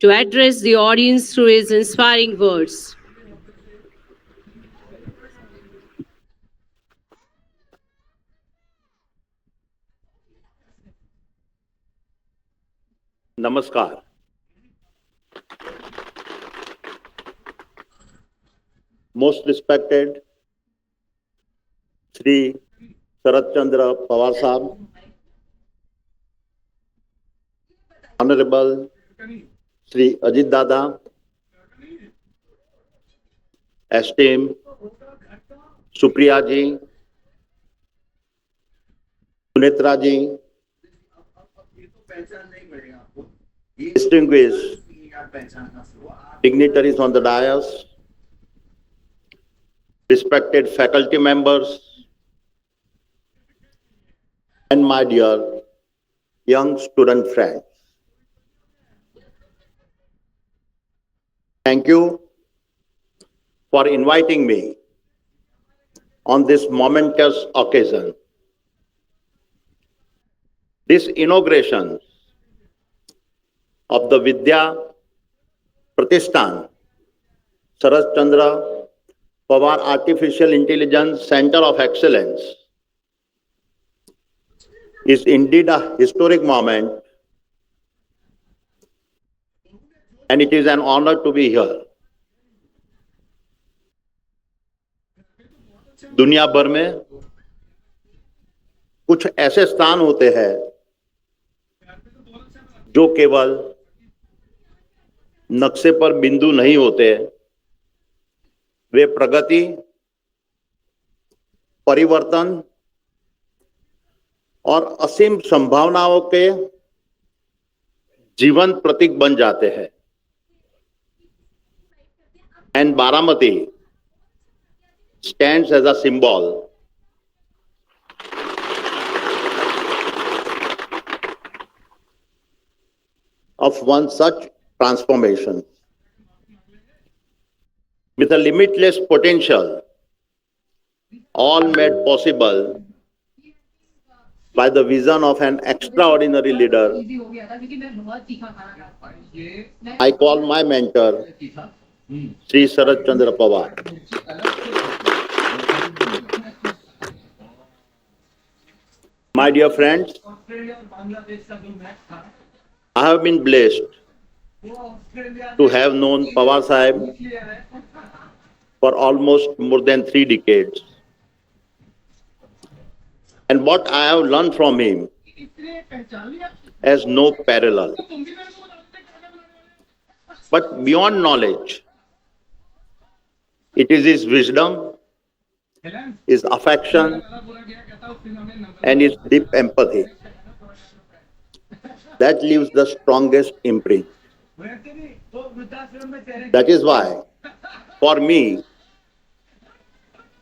to address the audience through his inspiring words. Namaskar. Most respected Sri Sharad Chandra Pawar Sahab, Honorable Sri Ajit Dada, esteemed Supriya ji, Sunetra ji, distinguished dignitaries on the dais, respected faculty members, and my dear young student friends. Thank you for inviting me on this momentous occasion. This inauguration of the Vidya Pratishthan Sharad Chandra Pawar Artificial Intelligence Center of Excellence is indeed a historic moment, and it is an honor to be here. दुनिया भर में कुछ ऐसे स्थान होते हैं जो केवल नक्शे पर बिंदु नहीं होते, वे प्रगति, परिवर्तन और असीम संभावनाओं के जीवंत प्रतीक बन जाते हैं. And Baramati stands as a symbol of one such transformation. With a limitless potential, all made possible by the vision of an extraordinary leader, I call my mentor, Sri Sharad Chandra Pawar. My dear friends, I have been blessed to have known Pawar Sahib for almost more than 3 decades. And what I have learned from him has no parallel. But beyond knowledge, it is his wisdom, his affection, and his deep empathy that leaves the strongest imprint. That is why, for me,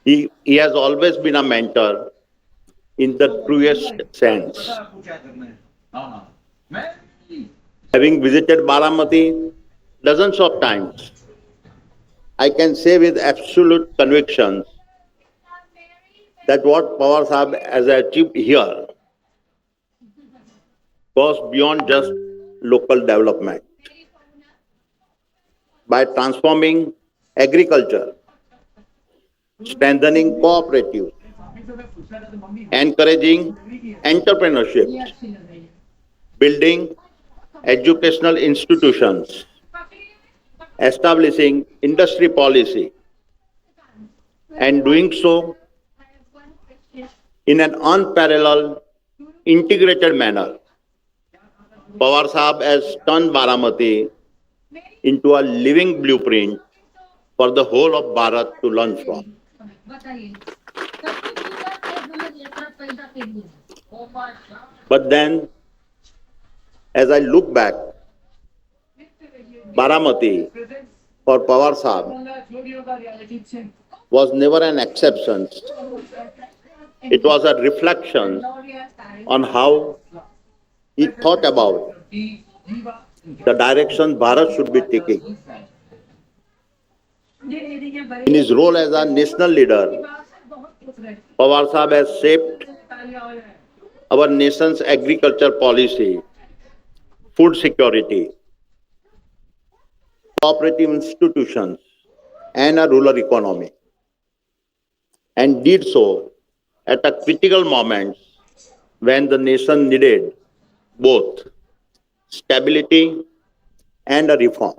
he has always been a mentor in the truest sense. Having visited Baramati dozens of times, I can say with absolute conviction that what Pawar Sahib has achieved here goes beyond just local development. By transforming agriculture, strengthening cooperatives, encouraging entrepreneurship, building educational institutions, establishing industry policy, and doing so in an unparalleled, integrated manner, Pawar Sahib has turned Baramati into a living blueprint for the whole of Bharat to learn from. But then, as I look back, Baramati for Pawar Sahib was never an exception. It was a reflection on how he thought about the direction Bharat should be taking. In his role as a national leader, Pawar Sahib has shaped our nation's agriculture policy, food security, cooperative institutions, and a rural economy, and did so at a critical moment when the nation needed both stability and a reform.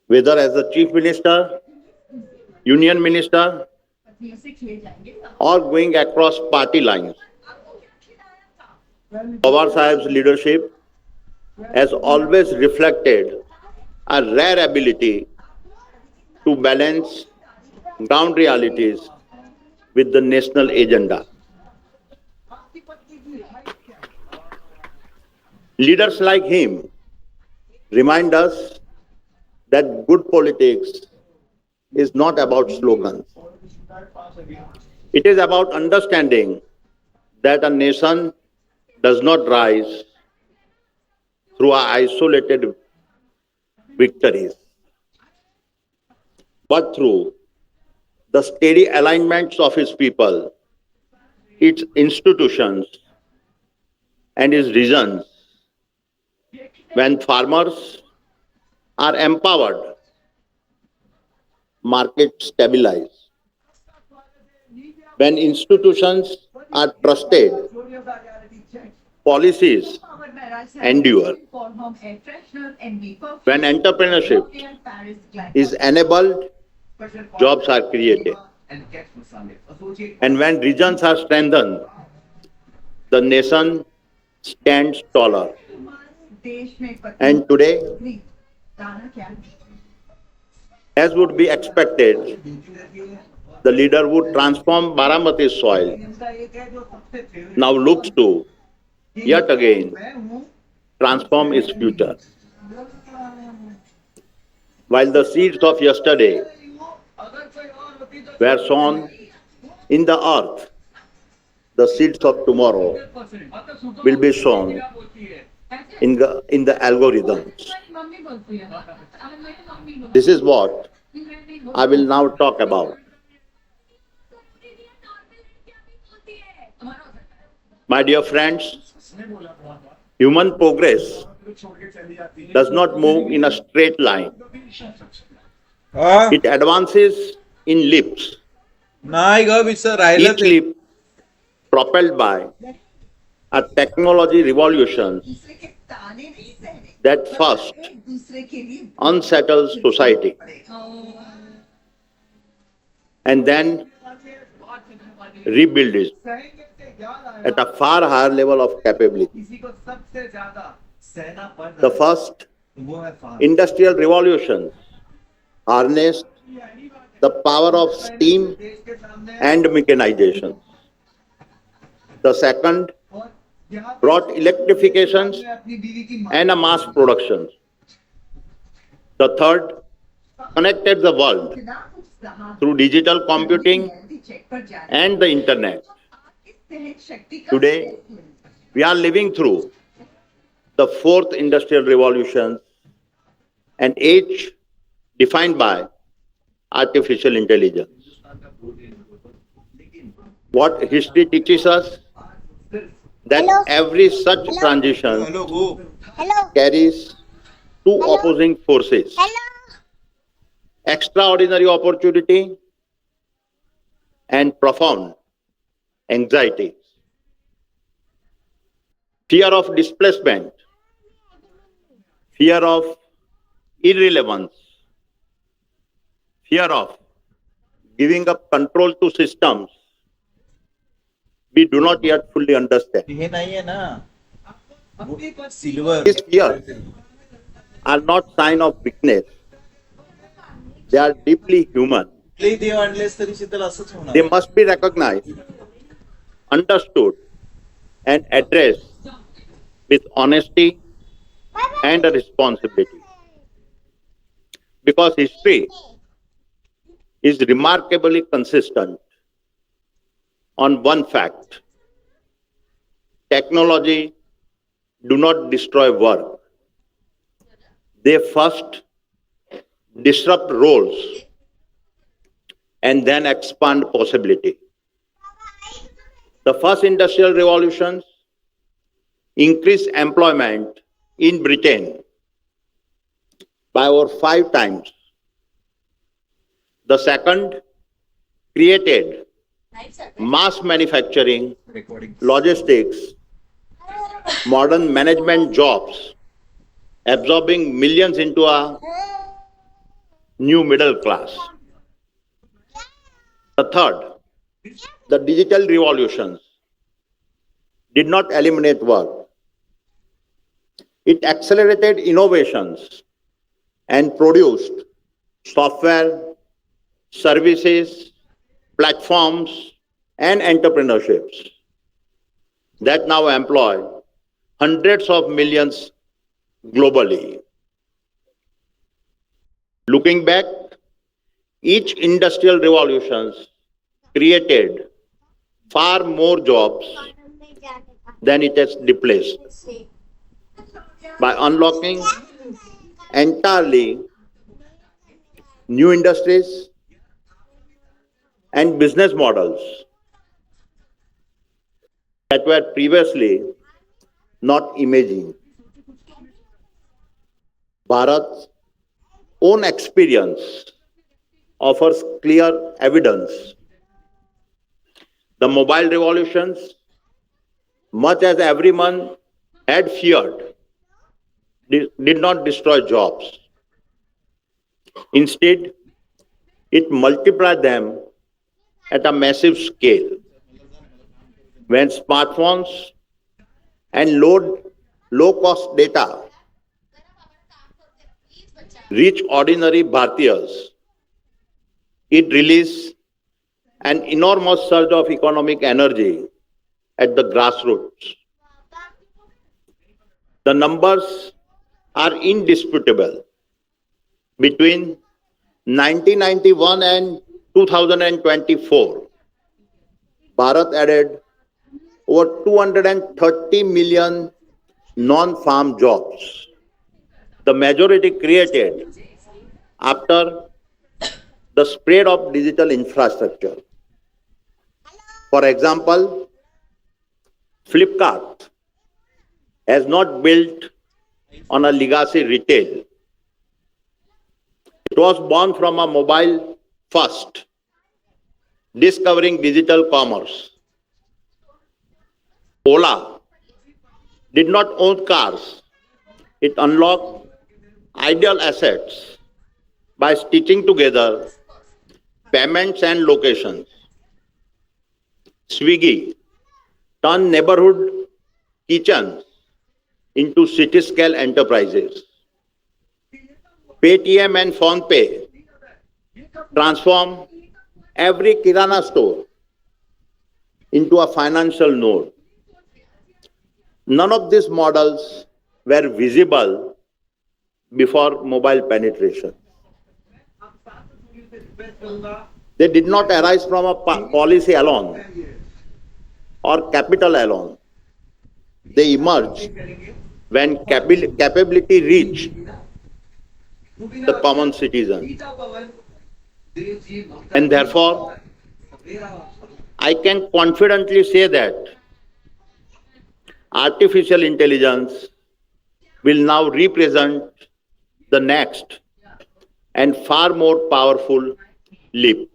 Whether as a chief minister, union minister, or going across party lines, Pawar Sahib's leadership has always reflected a rare ability to balance ground realities with the national agenda. Leaders like him remind us that good politics is not about slogans. It is about understanding that a nation does not rise through isolated victories, but through the steady alignments of its people, its institutions, and its regions. When farmers are empowered, markets stabilize. When institutions are trusted, policies endure. When entrepreneurship is enabled, jobs are created. And when regions are strengthened, the nation stands taller. And today, as would be expected, the leader would transform Baramati's soil. Now looks to, yet again, transform its future. While the seeds of yesterday were sown in the earth, the seeds of tomorrow will be sown in the algorithms. This is what I will now talk about. My dear friends, human progress does not move in a straight line. It advances in leaps, नाही ग विसर राहिलं each ते leap propelled by a technology revolution that first unsettles society and then rebuilds it at a far higher level of capability. The first industrial revolution harnessed the power of steam and mechanization. The second brought electrifications and a mass production. The third connected the world through digital computing and the internet. Today, we are living through the fourth industrial revolution, an age defined by artificial intelligence. What history teaches us that every such transition hello go carries two opposing forces: extraordinary opportunity and profound anxiety. Fear of displacement, fear of irrelevance, fear of giving up control to systems we do not yet fully understand. हे नाहीये ना silver These fears are not sign of weakness. They are deeply human. कुठलेही देव आणलेस तरी शीतल असंच होणार They must be recognized, understood, and addressed with honesty and a responsibility. Because history is remarkably consistent on one fact: technology do not destroy work. They first disrupt roles and then expand possibility. The first industrial revolutions increased employment in Britain by over 5 times. The second created mass manufacturing, logistics, modern management jobs, absorbing millions into a new middle class. The third, the digital revolutions did not eliminate work. It accelerated innovations and produced software, services, platforms, and entrepreneurships that now employ hundreds of millions globally. Looking back, each industrial revolution created far more jobs than it has displaced by unlocking entirely new industries and business models that were previously not imagined. Bharat's own experience offers clear evidence. The mobile revolutions, much as everyone had feared, did not destroy jobs. Instead, it multiplied them at a massive scale. When smartphones and low-cost data reach ordinary Bhartiyas, it released an enormous surge of economic energy at the grassroots. The numbers are indisputable. Between 1991 and 2024, Bharat added over 230 million non-farm jobs, the majority created after the spread of digital infrastructure. For example, Flipkart has not built on a legacy retail. It was born from a mobile first, discovering digital commerce. Ola did not own cars. It unlocked ideal assets by stitching together payments and locations. Swiggy turned neighborhood kitchens into city-scale enterprises. Paytm and PhonePe transformed every Kirana store into a financial node. None of these models were visible before mobile penetration. They did not arise from a policy alone or capital alone. They emerged when capability reached the common citizen. And therefore, I can confidently say that artificial intelligence will now represent the next and far more powerful leap.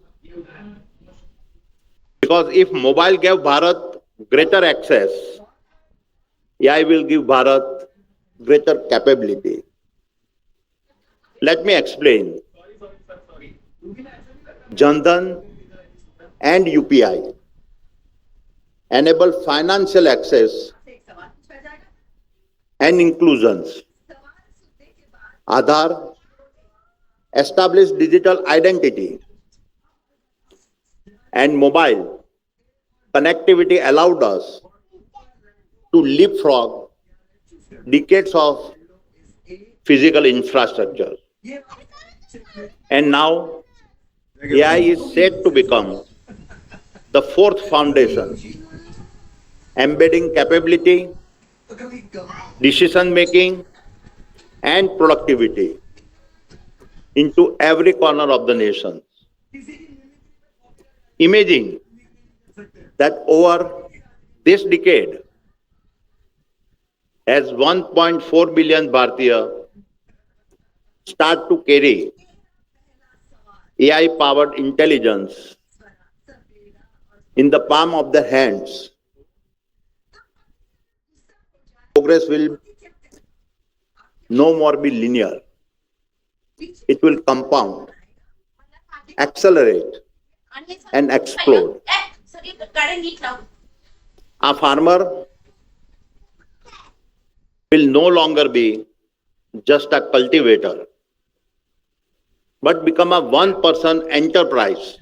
Because if mobile gave Bharat greater access, AI will give Bharat greater capability. Let me explain. Jan and UPI enable financial access and inclusions. Aadhaar established digital identity, and mobile connectivity allowed us to leapfrog decades of physical infrastructure. And now AI is set to become the fourth foundation, embedding capability, decision making, and productivity into every corner of the nation. Imagine that over this decade, as 1.4 billion Bharatiya start to carry AI powered intelligence in the palm of their hands, progress will no more be linear. It will compound, accelerate, and explode. A farmer will no longer be just a cultivator, but become a one person enterprise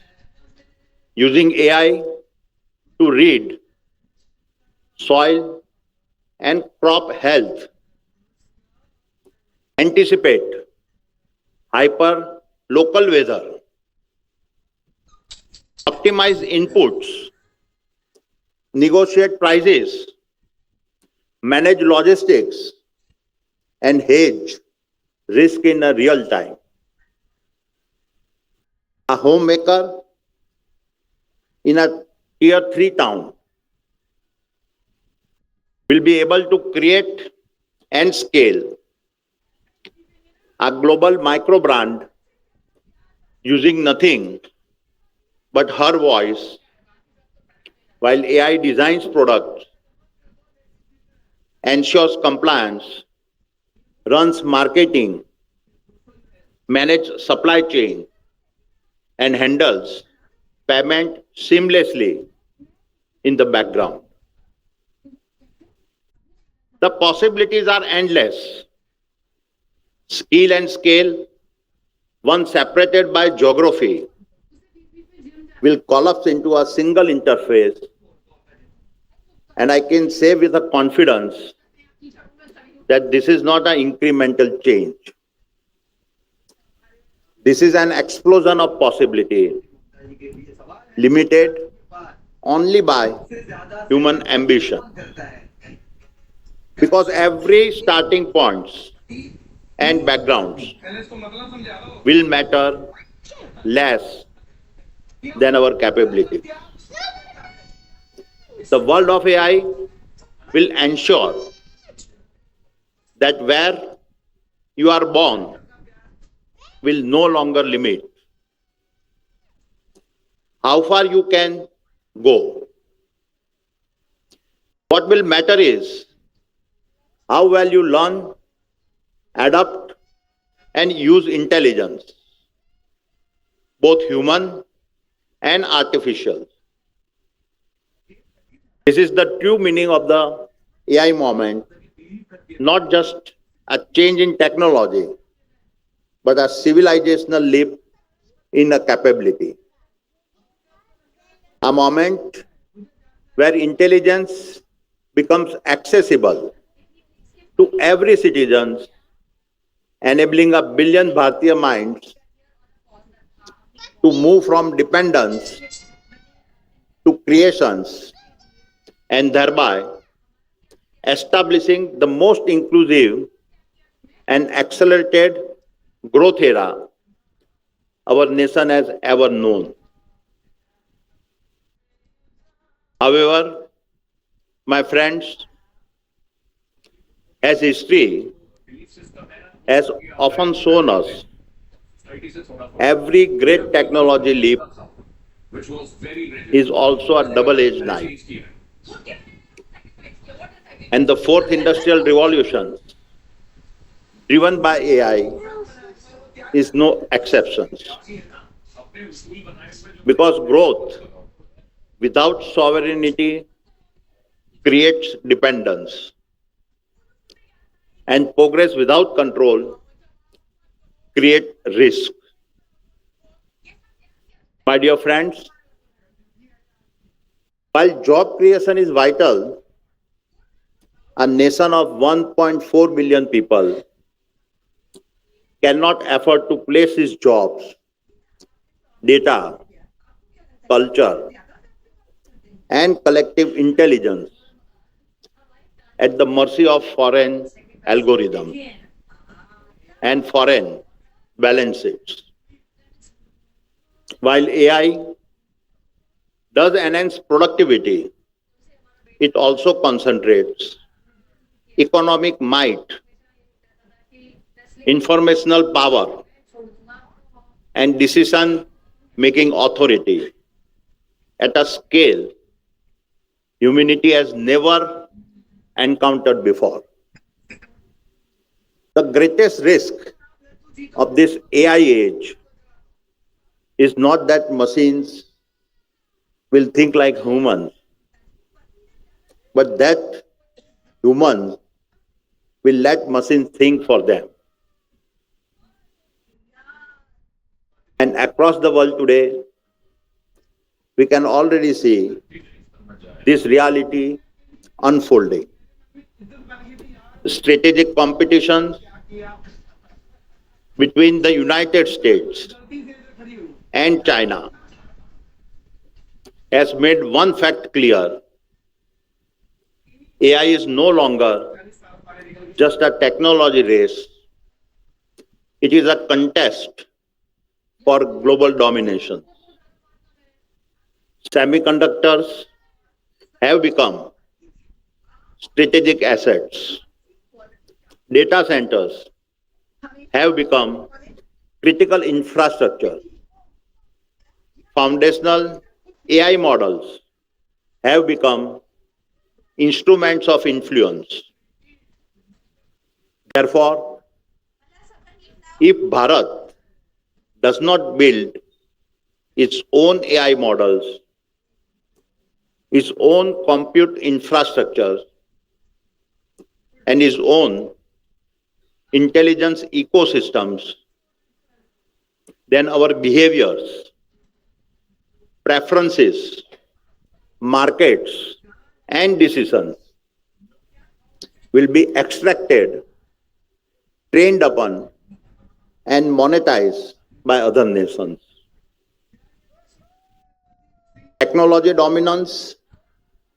using AI to read soil and crop health, anticipate hyper local weather, optimize inputs, negotiate prices, manage logistics, and hedge risk in a real time. A homemaker in a tier 3 town will be able to create and scale a global micro brand using nothing but her voice, while AI designs products, ensures compliance, runs marketing, manages supply chain, and handles payment seamlessly in the background. The possibilities are endless. Skill and scale, once separated by geography, will collapse into a single interface. And I can say with a confidence that this is not an incremental change. This is an explosion of possibility, limited only by human ambition. Because every starting points and backgrounds will matter less than our capability. The world of AI will ensure that where you are born will no longer limit how far you can go. What will matter is how well you learn, adapt, and use intelligence, both human and artificial. This is the true meaning of the AI moment, not just a change in technology, but a civilizational leap in a capability. A moment where intelligence becomes accessible to every citizen, enabling a billion Bharatiya minds to move from dependence to creations, and thereby establishing the most inclusive and accelerated growth era our nation has ever known. However, my friends, as history has often shown us, every great technology leap is also a double-edged knife. And the fourth industrial revolution, driven by AI, is no exception. Because growth without sovereignty creates dependence, and progress without control creates risk. My dear friends, while job creation is vital, a nation of 1.4 billion people cannot afford to place its jobs, data, culture, and collective intelligence at the mercy of foreign algorithms and foreign balance sheets. While AI does enhance productivity, it also concentrates economic might informational power, and decision making authority at a scale humanity has never encountered before. The greatest risk of this AI age is not that machines will think like humans, but that humans will let machines think for them. And across the world today, we can already see this reality unfolding. Strategic competitions between the United States and China has made one fact clear. AI is no longer just a technology race. It is a contest for global domination. Semiconductors have become strategic assets. Data centers have become critical infrastructure. Foundational AI models have become instruments of influence. Therefore, if Bharat does not build its own AI models, its own compute infrastructure, and its own intelligence ecosystems, then our behaviors, preferences, markets, and decisions will be extracted, trained upon, and monetized by other nations. Technology dominance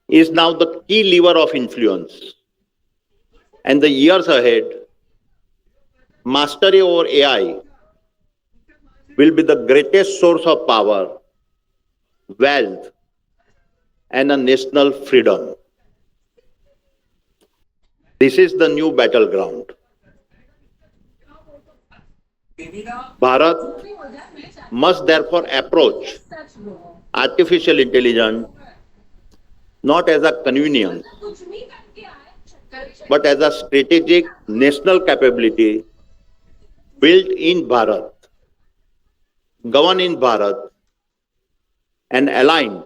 is now the key lever of influence. And the years ahead, mastery over AI will be the greatest source of power, wealth, and a national freedom. This is the new battleground. Bharat must therefore approach artificial intelligence not as a convenience, but as a strategic national capability built in Bharat, governed in Bharat, and aligned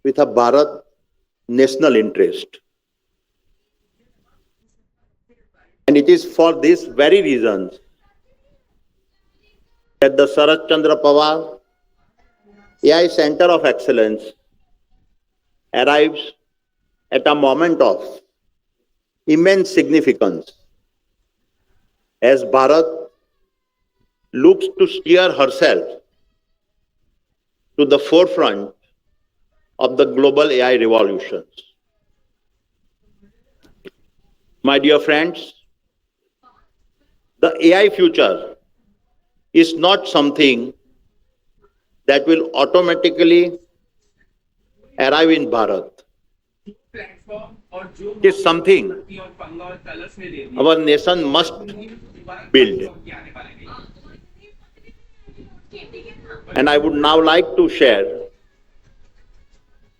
with a Bharat national interest. And it is for these very reasons that the Sharad Pawar AI Center of Excellence arrives at a moment of immense significance as Bharat looks to steer herself to the forefront of the global AI revolutions. My dear friends, the AI future is not something that will automatically arrive in Bharat. It is something our nation must build. And I would now like to share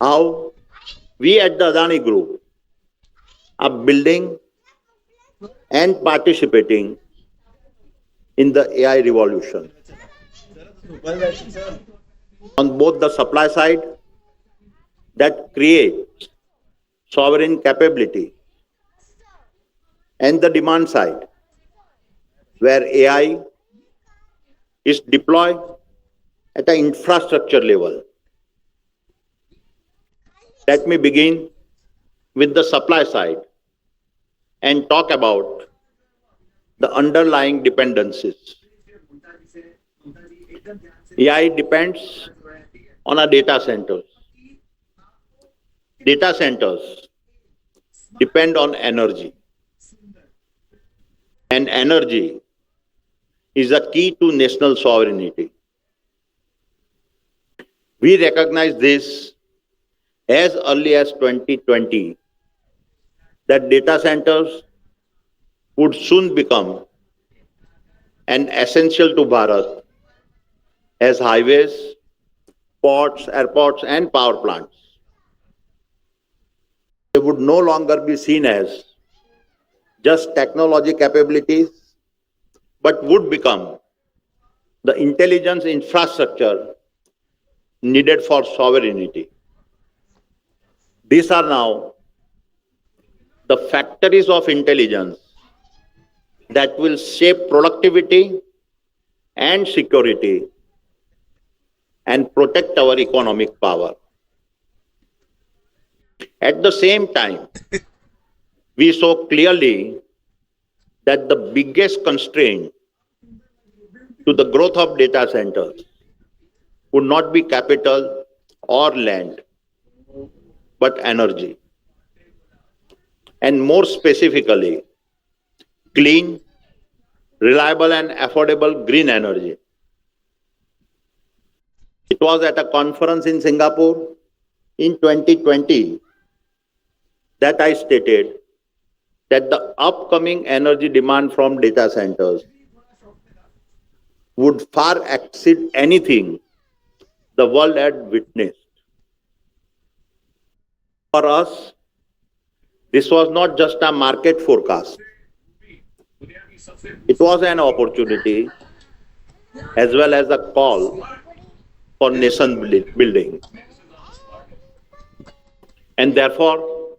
how we at the Adani Group are building and participating in the AI revolution. On both the supply side, that creates sovereign capability, and the demand side, where AI is deployed at an infrastructure level. Let me begin with the supply side and talk about the underlying dependencies. AI depends on our data centers. Data centers depend on energy. And energy is a key to national sovereignty. We recognize this as early as 2020, that data centers would soon become and essential to Bharat as highways, ports, airports, and power plants. They would no longer be seen as just technology capabilities, but would become the intelligence infrastructure needed for sovereignty. These are now the factories of intelligence that will shape productivity and security and protect our economic power. At the same time, we saw clearly that the biggest constraint to the growth of data centers would not be capital or land, but energy. And more specifically, clean, reliable, and affordable green energy. It was at a conference in Singapore in 2020 that I stated that the upcoming energy demand from data centers would far exceed anything the world had witnessed. For us, this was not just a market forecast, it was an opportunity as well as a call for nation building. And therefore,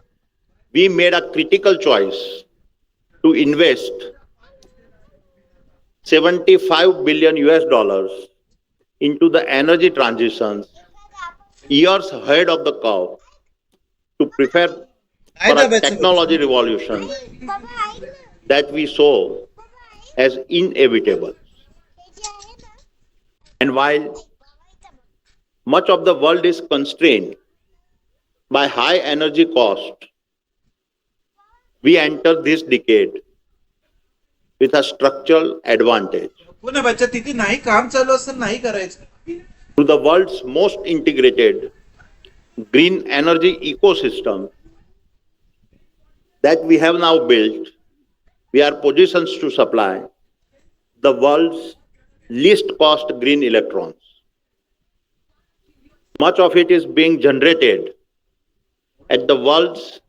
we made a critical choice to invest 75 billion US dollars into the energy transitions years ahead of the curve to prepare for a technology revolution that we saw as inevitable. And while much of the world is constrained by high energy cost, we enter this decade with a structural advantage. पुन्हा बच्चा तिथे नाही काम चालू असतं नाही करायचं. To the world's most integrated green energy ecosystem that we have now built, we are positioned to supply the world's least cost green electrons. Much of it is being generated at the world's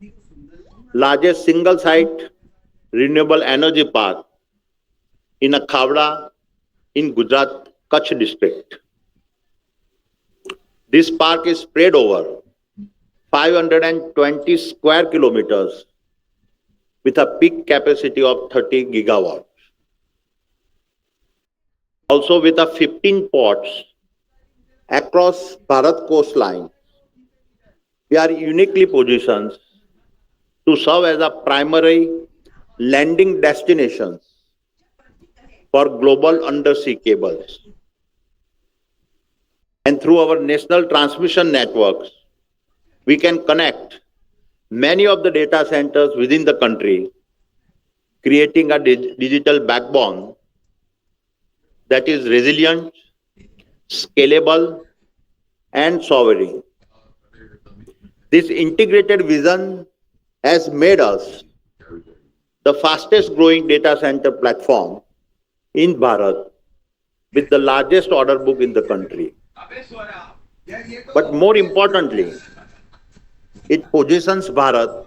largest single site renewable energy park in a Khavda in Gujarat, Kutch district. This park is spread over 520 square kilometers with a peak capacity of 30 gigawatts. Also with a 15 ports across Bharat coastline, we are uniquely positioned to serve as a primary landing destinations for global undersea cables. And through our national transmission networks, we can connect many of the data centers within the country, creating a digital backbone that is resilient, scalable, and sovereign. This integrated vision has made us the fastest growing data center platform in Bharat with the largest order book in the country. But more importantly, it positions Bharat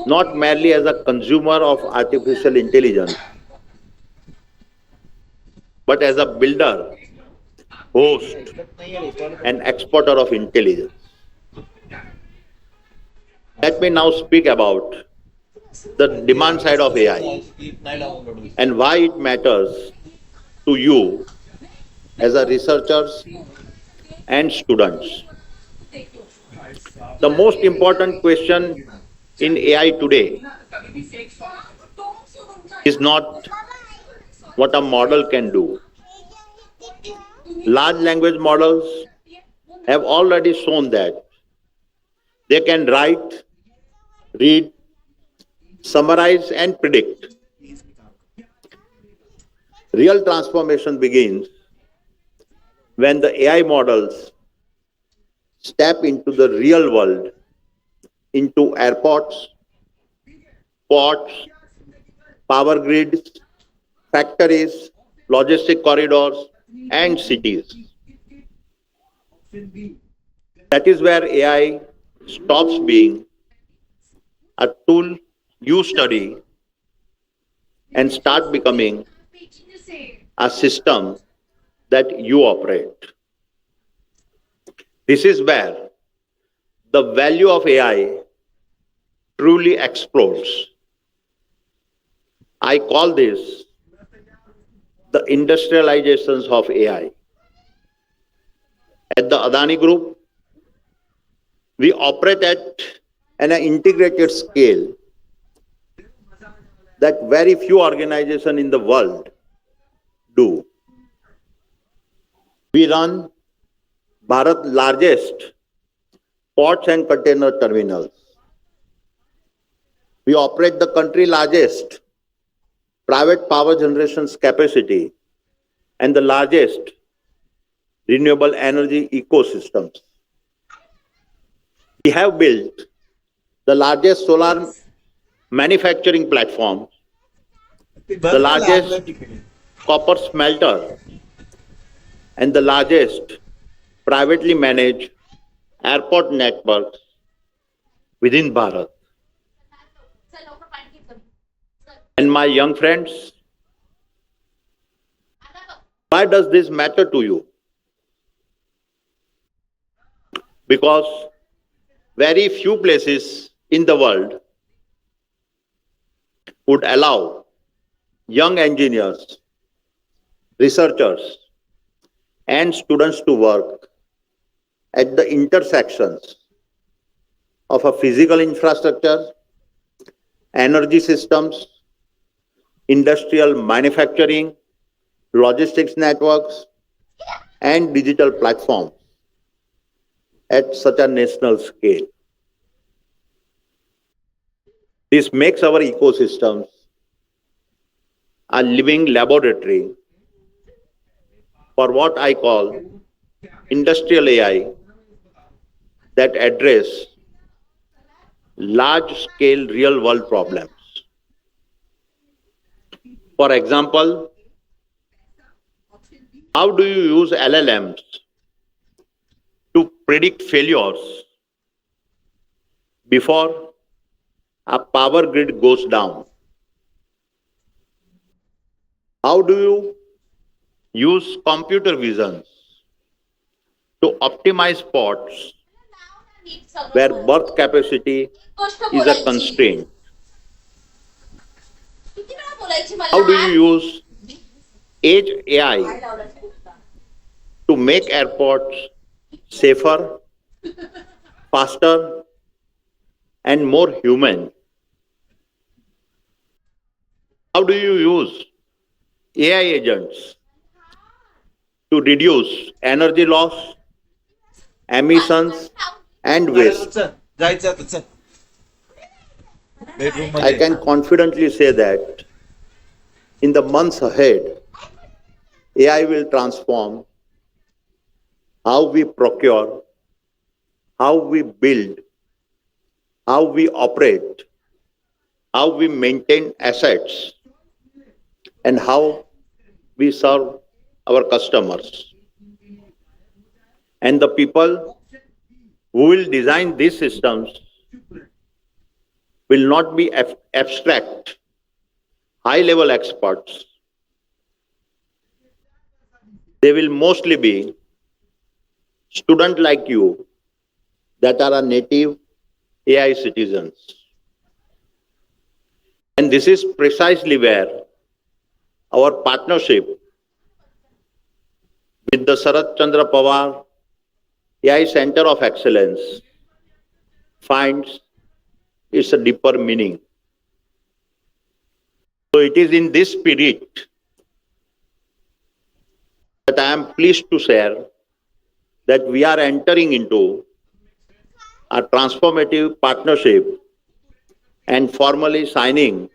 not merely as a consumer of artificial intelligence, but as a builder, host, and exporter of intelligence. Let me now speak about the demand side of AI and why it matters to you as a researchers and students. The most important question in AI today is not what a model can do. Large language models have already shown that they can write, read, summarize, and predict. Real transformation begins when the AI models step into the real world, into airports, ports, power grids, factories, logistic corridors, and cities. That is where AI stops being a tool you study and start becoming a system that you operate. This is where the value of AI truly explodes. I call this the industrializations of AI. At the Adani Group, we operate at an integrated scale that very few organizations in the world do. We run Bharat's largest ports and container terminals. We operate the country's largest private power generation capacity and the largest renewable energy ecosystems. We have built the largest solar manufacturing platform, the largest copper smelter, and the largest privately managed airport networks within Bharat. And my young friends, why does this matter to you? Because very few places in the world would allow young engineers, researchers, and students to work at the intersections of a physical infrastructure, energy systems, industrial manufacturing, logistics networks, and digital platforms at such a national scale. This makes our ecosystems a living laboratory for what I call industrial AI that address large-scale real-world problems. For example, how do you use LLMs to predict failures before a power grid goes down? How do you use computer vision to optimize spots where berth capacity is a constraint? How do you use Edge AI to make airports safer, faster, and more human? How do you use AI agents to reduce energy loss, emissions, and waste? जायचं आता, चल. Bedroom I मध्ये. can confidently say that in the months ahead, AI will transform how we procure, how we build, how we operate, how we maintain assets, and how we serve our customers. And the people who will design these systems will not be abstract, high-level experts. They will mostly be students like you that are a native AI citizens. And this is precisely where our partnership with the Sharad Pawar AI Center of Excellence finds its a deeper meaning. So it is in this spirit that I am pleased to share that we are entering into a transformative partnership and formally signing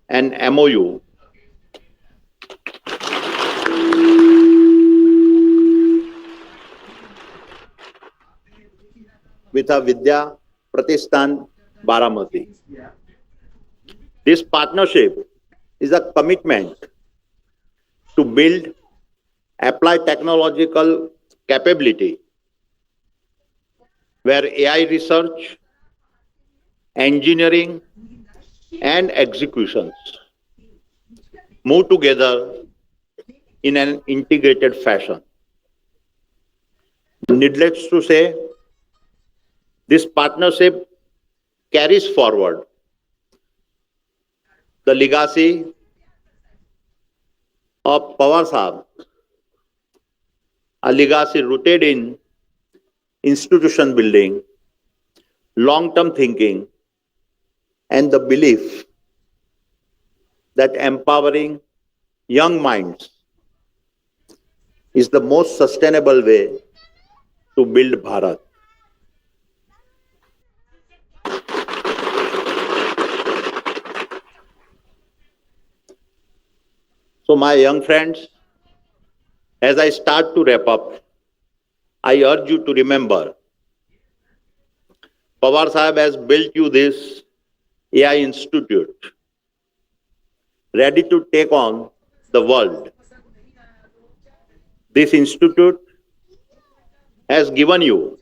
an MOU with a Vidya Pratishthan Baramati. This partnership is a commitment to build applied technological capability where AI research, engineering, and executions move together in an integrated fashion. Needless to say, this partnership carries forward the legacy of Pawar Sahab, a legacy rooted in institution building, long term thinking, and the belief that empowering young minds is the most sustainable way to build Bharat. So, my young friends, as I start to wrap up, I urge you to remember Pawar Sahib has built you this AI Institute, ready to take on the world. This institute has given you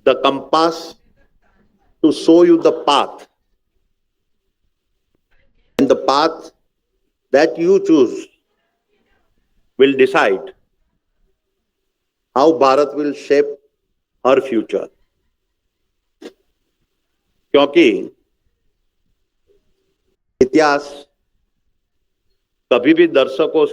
the compass to show you the path, and the path that you choose will decide how Bharat will shape her future. क्योंकि इतिहास कभी भी दर्शकों